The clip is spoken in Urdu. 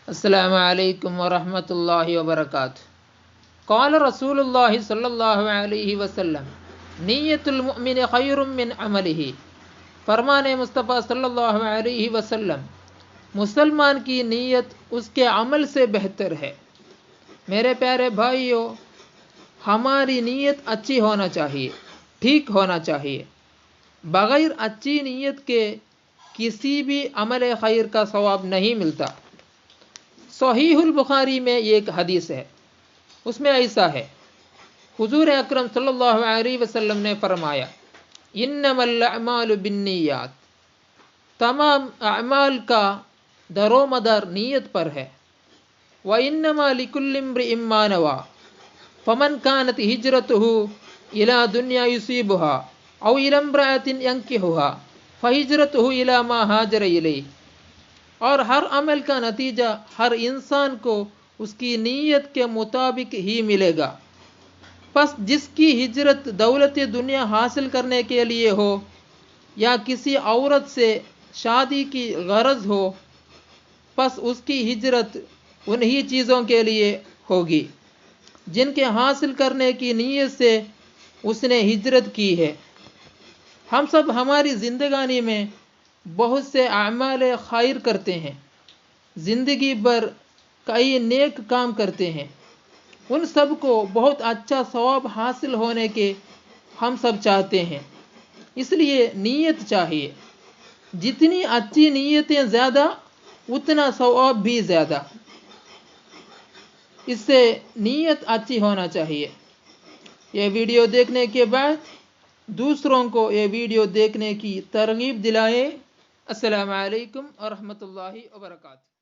السلام علیکم ورحمۃ اللہ وبرکاتہ۔ قال رسول اللہ صلی اللہ علیہ وسلم نیت المؤمن خیر من عملہ۔ فرمان مصطفیٰ صلی اللہ علیہ وسلم، مسلمان کی نیت اس کے عمل سے بہتر ہے۔ میرے پیارے بھائیوں، ہماری نیت اچھی ہونا چاہیے، ٹھیک ہونا چاہیے۔ بغیر اچھی نیت کے کسی بھی عمل خیر کا ثواب نہیں ملتا۔ صحیح البخاری میں ایک حدیث ہے، اس میں ایسا ہے، حضور اکرم صلی اللہ علیہ وسلم نے فرمایا، انما الاعمال بالنیات، تمام اعمال کا در و مدار نیت پر ہے۔ وانما لکل امرئ ما نوى، فمن كانت ہجرته الى دنیا یصیبها او الى امرأة ينکحها فہجرته الى ما ہاجر الیہ۔ اور ہر عمل کا نتیجہ ہر انسان کو اس کی نیت کے مطابق ہی ملے گا۔ پس جس کی ہجرت دولت دنیا حاصل کرنے کے لیے ہو یا کسی عورت سے شادی کی غرض ہو، پس اس کی ہجرت انہی چیزوں کے لیے ہوگی جن کے حاصل کرنے کی نیت سے اس نے ہجرت کی ہے۔ ہم سب ہماری زندگانی میں بہت سے اعمال خیر کرتے ہیں، زندگی بھر کئی نیک کام کرتے ہیں، ان سب کو بہت اچھا ثواب حاصل ہونے کے ہم سب چاہتے ہیں۔ اس لیے نیت چاہیے، جتنی اچھی نیتیں زیادہ اتنا ثواب بھی زیادہ۔ اس سے نیت اچھی ہونا چاہیے۔ یہ ویڈیو دیکھنے کے بعد دوسروں کو یہ ویڈیو دیکھنے کی ترغیب دلائیں۔ السلام علیکم ورحمۃ اللہ وبرکاتہ۔